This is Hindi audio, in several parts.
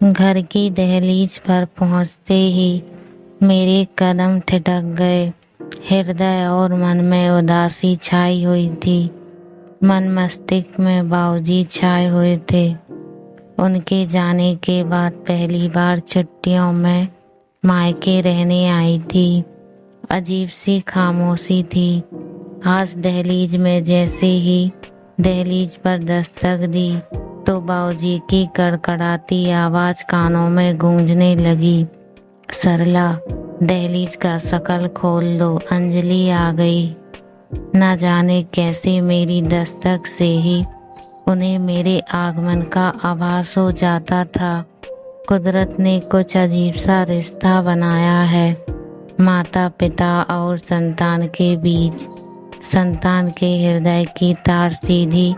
घर की दहलीज पर पहुंचते ही मेरे कदम ठिठक गए। हृदय और मन में उदासी छाई हुई थी। मन मस्तिष्क में बाबूजी छाए हुए थे। उनके जाने के बाद पहली बार छुट्टियों में मायके रहने आई थी। अजीब सी खामोशी थी। आज दहलीज में जैसे ही दहलीज पर दस्तक दी तो बाबूजी की कड़कड़ाती आवाज कानों में गूंजने लगी। सरला, दहलीज का शकल खोल लो, अंजलि आ गई। न जाने कैसे मेरी दस्तक से ही उन्हें मेरे आगमन का आभास हो जाता था। कुदरत ने कुछ अजीब सा रिश्ता बनाया है माता पिता और संतान के बीच। संतान के हृदय की तार सीधी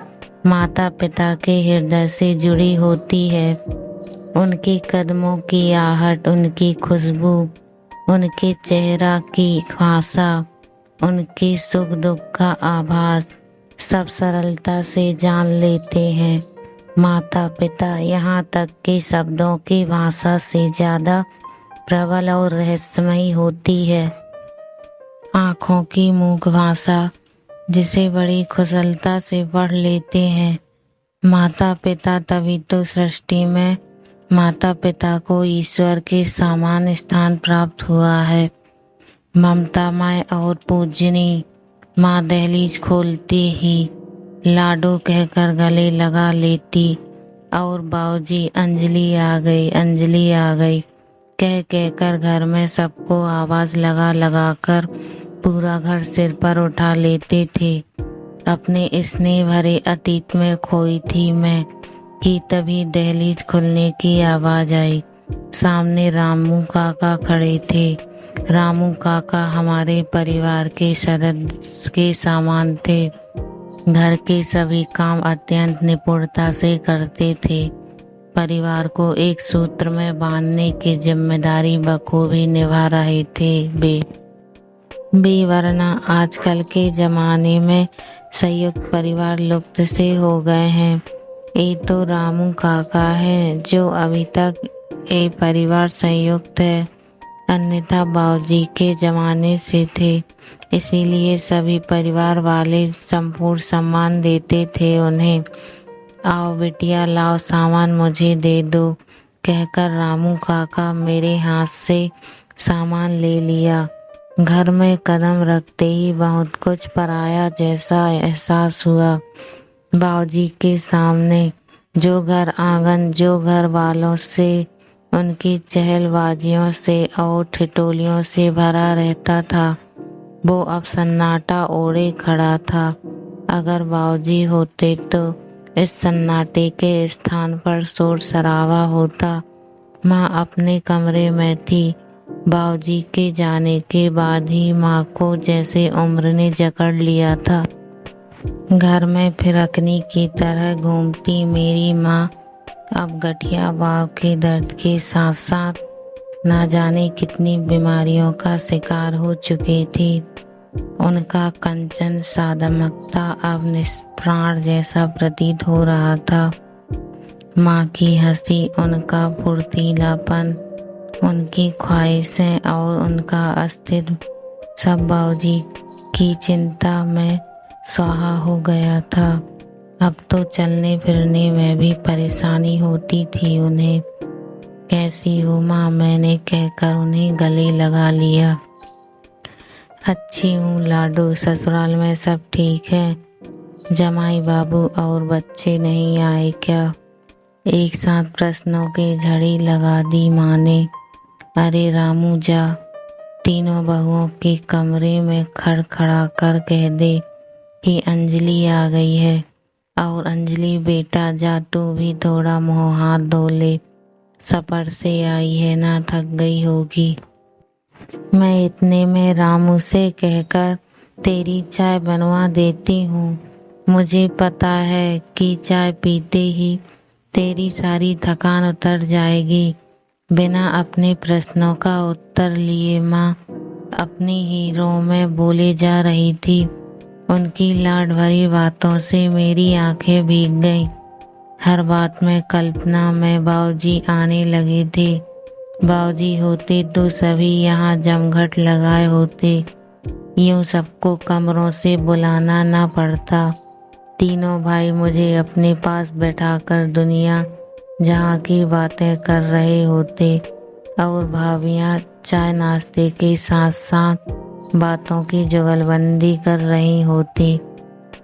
माता पिता के हृदय से जुड़ी होती है। उनके कदमों की आहट, उनकी खुशबू, उनके चेहरा की भाषा, उनके सुख दुख का आभास सब सरलता से जान लेते हैं। माता पिता यहाँ तक कि शब्दों की भाषा से ज्यादा प्रबल और रहस्यमयी होती है। आँखों की मूक भाषा जिसे बड़ी कुशलता से पढ़ लेते हैं। माता पिता तभी तो सृष्टि में माता पिता को ईश्वर के समान स्थान प्राप्त हुआ है। ममतामय और पूजनीय माँ दहलीज खोलते ही लाडो कहकर गले लगा लेती और बाबूजी अंजलि आ गई, अंजलि आ गई कह कहकर घर में सबको आवाज लगा लगा कर पूरा घर सिर पर उठा लेते थे। अपने स्नेह भरे अतीत में खोई थी मैं कि तभी दहलीज खुलने की आवाज आई। सामने रामू काका खड़े थे। रामू काका हमारे परिवार के सदस्य के समान थे। घर के सभी काम अत्यंत निपुणता से करते थे। परिवार को एक सूत्र में बांधने की जिम्मेदारी बखूबी निभा रहे थे वरना आजकल के जमाने में संयुक्त परिवार लुप्त से हो गए हैं। ये तो रामू काका है जो अभी तक ये परिवार संयुक्त है, अन्यथा बाबूजी के जमाने से थे। इसीलिए सभी परिवार वाले संपूर्ण सम्मान देते थे उन्हें। आओ बिटिया लाओ सामान मुझे दे दो कहकर रामू काका मेरे हाथ से सामान ले लिया। घर में कदम रखते ही बहुत कुछ पराया जैसा एहसास हुआ। बाबूजी के सामने जो घर आंगन, जो घर वालों से, उनकी चहलबाजियों से और ठिठोलियों से भरा रहता था, वो अब सन्नाटा ओढ़े खड़ा था। अगर बाबूजी होते तो इस सन्नाटे के स्थान पर शोर शराबा होता। माँ अपने कमरे में थी। बाबूजी के जाने के बाद ही माँ को जैसे उम्र ने जकड़ लिया था। घर में फिरकनी की तरह घूमती मेरी माँ अब गठिया बाव के दर्द के साथ साथ ना जाने कितनी बीमारियों का शिकार हो चुकी थी। उनका कंचन सादमकता अब निष्प्राण जैसा प्रतीत हो रहा था। माँ की हंसी, उनका फुर्तीलापन, उनकी ख्वाहिशें और उनका अस्तित्व सब बाबूजी की चिंता में स्वाहा हो गया था। अब तो चलने फिरने में भी परेशानी होती थी उन्हें। कैसी हो माँ, मैंने कहकर उन्हें गले लगा लिया। अच्छी हूँ लाडो, ससुराल में सब ठीक है? जमाई बाबू और बच्चे नहीं आए क्या? एक साथ प्रश्नों की झड़ी लगा दी माँ ने। अरे रामू जा, तीनों बहुओं के कमरे में खड़खड़ा कर कह दे कि अंजलि आ गई है। और अंजलि बेटा जा, तू भी थोड़ा मुँह हाथ धो ले, सफर से आई है ना, थक गई होगी। मैं इतने में रामू से कहकर तेरी चाय बनवा देती हूँ। मुझे पता है कि चाय पीते ही तेरी सारी थकान उतर जाएगी। बिना अपने प्रश्नों का उत्तर लिए माँ अपनी ही रों में बोले जा रही थी। उनकी लाड भरी बातों से मेरी आंखें भीग गईं। हर बात में कल्पना में बाबूजी आने लगे थे। बाबूजी होते तो सभी यहाँ जमघट लगाए होते, यूं सबको कमरों से बुलाना ना पड़ता। तीनों भाई मुझे अपने पास बैठाकर दुनिया जहाँ की बातें कर रहे होते और भाभियाँ चाय नाश्ते के साथ साथ बातों की जुगलबंदी कर रही होती।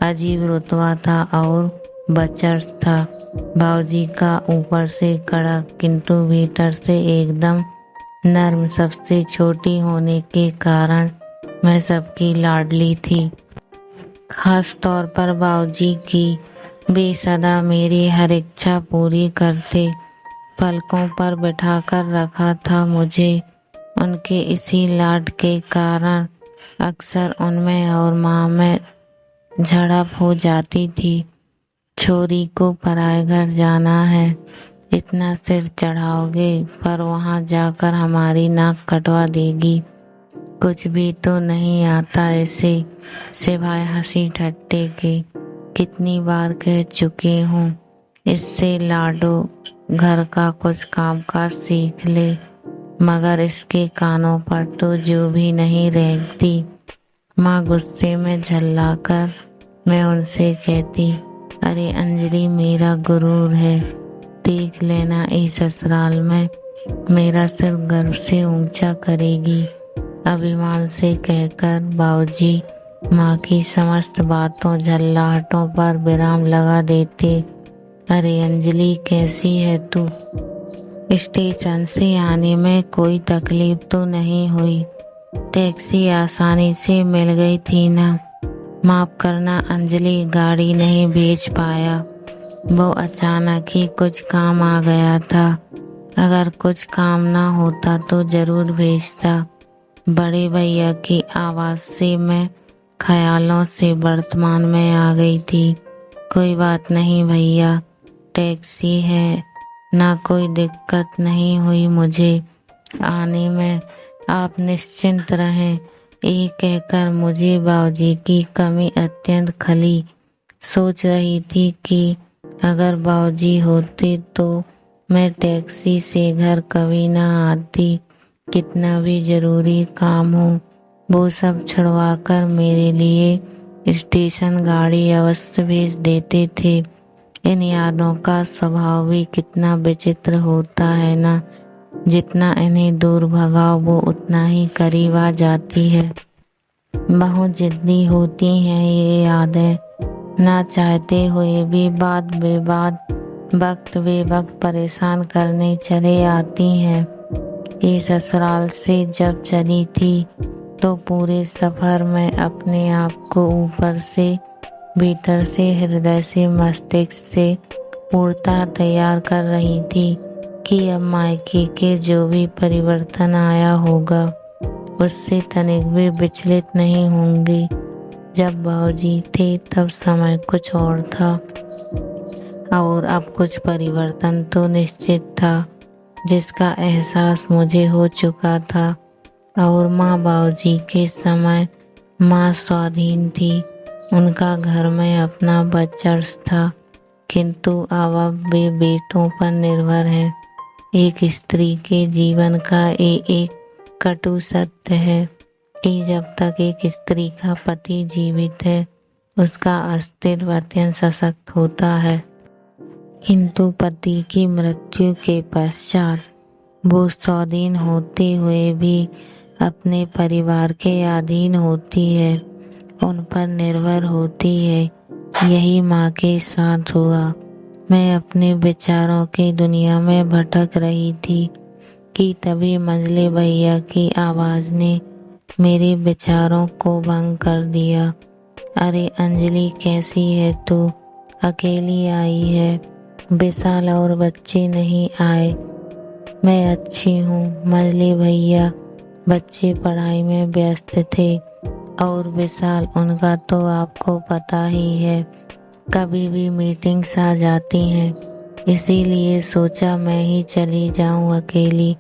अजीब रुतबा था और बचर था बाबूजी का, ऊपर से कड़क किंतु भीतर से एकदम नर्म। सबसे छोटी होने के कारण मैं सबकी लाडली थी। खास तौर पर बाबूजी की वे सदा मेरी हर इच्छा पूरी करते। पलकों पर बिठाकर रखा था मुझे। उनके इसी लाड के कारण अक्सर उनमें और माँ में झड़प हो जाती थी। छोरी को पराए घर जाना है, इतना सिर चढ़ाओगे पर वहाँ जाकर हमारी नाक कटवा देगी। कुछ भी तो नहीं आता ऐसे सिवाय हंसी ठट्टे के। कितनी बार कह चुकी हूँ इससे लाडो घर का कुछ काम काज सीख ले, मगर इसके कानों पर तो जो भी नहीं रेंगती। माँ गुस्से में झल्लाकर मैं उनसे कहती, अरे अंजलि मेरा गुरूर है, देख लेना इस ससुराल में मेरा सिर गर्व से ऊंचा करेगी। अभिमान से कहकर बाबूजी माँ की समस्त बातों झल्लाहटों पर विराम लगा देते। अरे अंजलि कैसी है तू? स्टेशन से आने में कोई तकलीफ तो नहीं हुई? टैक्सी आसानी से मिल गई थी ना? माफ करना अंजलि, गाड़ी नहीं भेज पाया, वो अचानक ही कुछ काम आ गया था। अगर कुछ काम ना होता तो जरूर भेजता। बड़े भैया की आवाज़ से मैं ख्यालों से वर्तमान में आ गई थी। कोई बात नहीं भैया, टैक्सी है ना, कोई दिक्कत नहीं हुई मुझे आने में, आप निश्चिंत रहें। ये कहकर मुझे बाबूजी की कमी अत्यंत खली। सोच रही थी कि अगर बाबूजी होते तो मैं टैक्सी से घर कभी ना आती। कितना भी जरूरी काम हो वो सब छुड़वा कर मेरे लिए स्टेशन गाड़ी अवश्य भेज देते थे। इन यादों का स्वभाव भी कितना विचित्र होता है ना, जितना इन्हें दूर भगाओ वो उतना ही करीब आ जाती है। बहुत जिद्दी होती हैं ये यादें, ना चाहते हुए भी बाद बेबाद वक्त बेवक्त परेशान करने चले आती हैं। ये ससुराल से जब चली थी तो पूरे सफर में अपने आप को ऊपर से भीतर से हृदय से मस्तिष्क से पूर्णतः तैयार कर रही थी कि अब मायके के जो भी परिवर्तन आया होगा उससे तनिक भी विचलित नहीं होंगी। जब बाबूजी थे तब समय कुछ और था और अब कुछ परिवर्तन तो निश्चित था, जिसका एहसास मुझे हो चुका था। और माँ बाबूजी के समय माँ स्वाधीन थी, उनका घर में अपना बच्चा था, किंतु अब वे बेटों पर निर्भर हैं। एक स्त्री के जीवन का एक कटु सत्य है कि जब तक एक स्त्री का पति जीवित है उसका अस्तित्व अत्यंत सशक्त होता है, किंतु पति की मृत्यु के पश्चात वो स्वाधीन होते हुए भी अपने परिवार के अधीन होती है, उन पर निर्भर होती है। यही माँ के साथ हुआ। मैं अपने विचारों की दुनिया में भटक रही थी कि तभी मंझले भैया की आवाज़ ने मेरे विचारों को भंग कर दिया। अरे अंजलि कैसी है तू? अकेली आई है? विशाल और बच्चे नहीं आए? मैं अच्छी हूँ मंझले भैया, बच्चे पढ़ाई में व्यस्त थे और विशाल उनका तो आपको पता ही है, कभी भी मीटिंग्स आ जाती हैं, इसीलिए सोचा मैं ही चली जाऊं अकेली।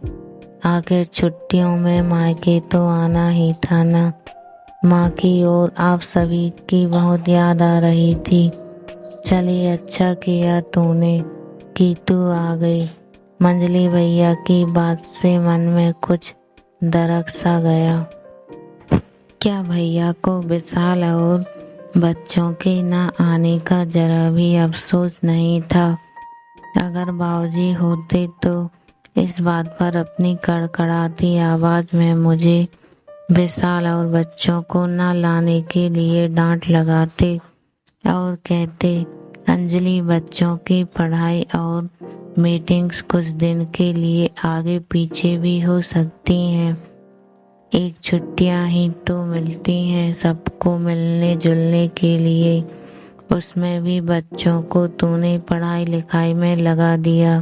आखिर छुट्टियों में मायके तो आना ही था ना। माँ की और आप सभी की बहुत याद आ रही थी। चले अच्छा किया तूने कि तू आ गई। मंजली भैया की बात से मन में कुछ दरक सा गया। क्या भैया को विशाल और बच्चों के न आने का जरा भी अफसोस नहीं था? अगर बाबूजी होते तो इस बात पर अपनी कड़कड़ाती आवाज में मुझे विशाल और बच्चों को न लाने के लिए डांट लगाते और कहते, अंजलि बच्चों की पढ़ाई और मीटिंग्स कुछ दिन के लिए आगे पीछे भी हो सकती हैं। एक छुट्टियां ही तो मिलती हैं सबको मिलने जुलने के लिए, उसमें भी बच्चों को तूने पढ़ाई लिखाई में लगा दिया।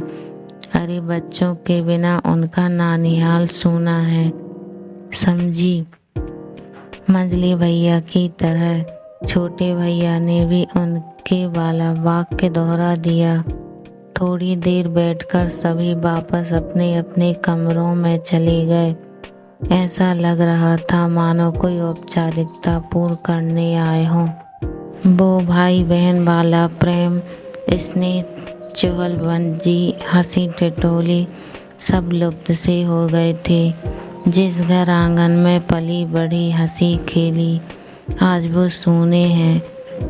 अरे बच्चों के बिना उनका नानिहाल सूना है, समझी? मंजली भैया की तरह छोटे भैया ने भी उनके वाला वाक्य दोहरा दिया। थोड़ी देर बैठकर सभी वापस अपने अपने कमरों में चले गए। ऐसा लग रहा था मानो कोई औपचारिकता पूर्ण करने आए हों। वो भाई बहन वाला प्रेम, स्नेह, चुगलबंदी, हंसी ठिठोली सब लुप्त से हो गए थे। जिस घर आंगन में पली बढ़ी हंसी खेली आज वो सूने हैं।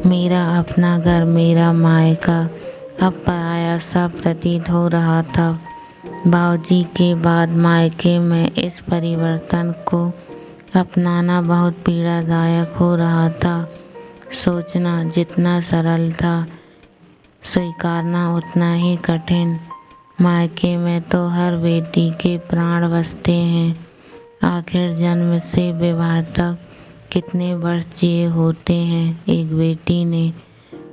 मेरा अपना घर, मेरा मायका अब पराया सा प्रतीत हो रहा था। बाबूजी के बाद मायके में इस परिवर्तन को अपनाना बहुत पीड़ादायक हो रहा था। सोचना जितना सरल था, स्वीकारना उतना ही कठिन। मायके में तो हर बेटी के प्राण बसते हैं। आखिर जन्म से विवाह तक कितने वर्ष जिए होते हैं एक बेटी ने,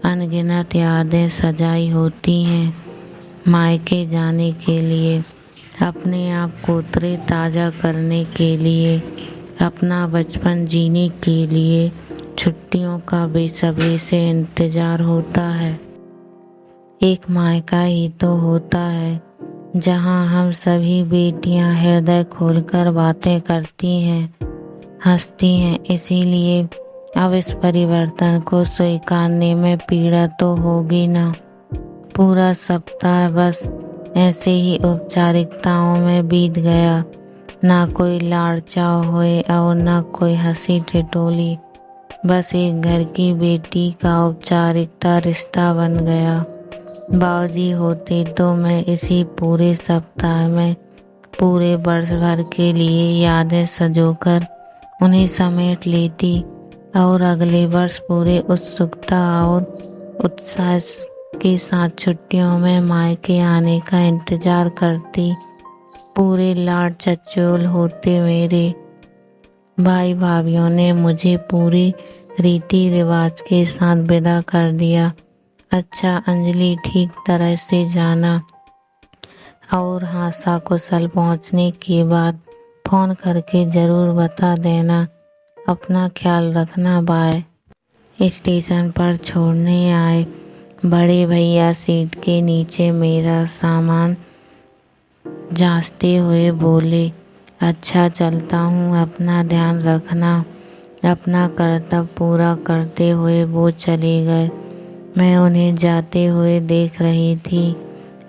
अनगिनत यादें सजाई होती हैं मायके जाने के लिए, अपने आप को ताज़ा करने के लिए, अपना बचपन जीने के लिए छुट्टियों का बेसब्री से इंतजार होता है। एक मायका ही तो होता है जहाँ हम सभी बेटियाँ हृदय खोलकर बातें करती हैं, हंसती हैं। इसीलिए अब इस परिवर्तन को स्वीकारने में पीड़ा तो होगी ना। पूरा सप्ताह बस ऐसे ही औपचारिकताओं में बीत गया। ना कोई लाड़ चाव हुए और ना कोई हंसी ठिठोली। बस एक घर की बेटी का औपचारिकता रिश्ता बन गया। बाबूजी होते तो मैं इसी पूरे सप्ताह में पूरे वर्ष भर के लिए यादें सजोकर उन्हें समेट लेती और अगले वर्ष पूरे उत्सुकता और उत्साह के साथ छुट्टियों में मायके आने का इंतजार करती। पूरे लाड चचोल होते मेरे भाई भाभीियों ने मुझे पूरी रीति रिवाज के साथ विदा कर दिया। अच्छा अंजलि, ठीक तरह से जाना और हाँ, सकुशल पहुँचने के बाद फोन करके ज़रूर बता देना। अपना ख्याल रखना, बाय। स्टेशन पर छोड़ने आए बड़े भैया सीट के नीचे मेरा सामान जांचते हुए बोले, अच्छा चलता हूँ, अपना ध्यान रखना। अपना कर्तव्य पूरा करते हुए वो चले गए। मैं उन्हें जाते हुए देख रही थी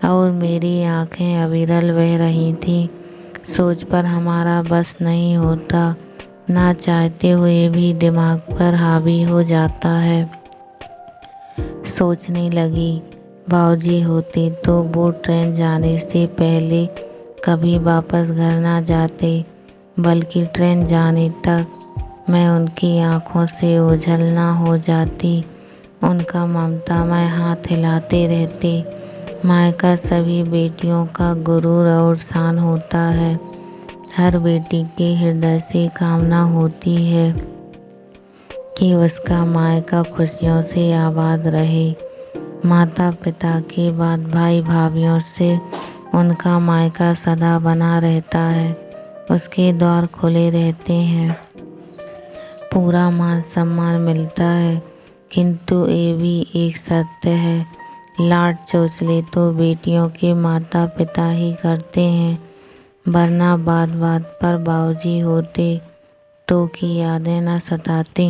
और मेरी आंखें अविरल बह रही थी। सोच पर हमारा बस नहीं होता, ना चाहते हुए भी दिमाग पर हावी हो जाता है। सोचने लगी, बाबूजी होते तो वो ट्रेन जाने से पहले कभी वापस घर ना जाते, बल्कि ट्रेन जाने तक मैं उनकी आंखों से ओझल ना हो जाती। उनका ममता में हाथ हिलाते रहते। मायका सभी बेटियों का गुरूर और शान होता है। हर बेटी के हृदय से कामना होती है कि उसका मायका खुशियों से आबाद रहे। माता पिता के बाद भाई भाभीियों से उनका मायका सदा बना रहता है। उसके द्वार खुले रहते हैं, पूरा मान सम्मान मिलता है। किंतु ये भी एक सत्य है, लाड चोचले तो बेटियों के माता पिता ही करते हैं, वरना बात बात पर बाबूजी होते तो की यादें न सताती।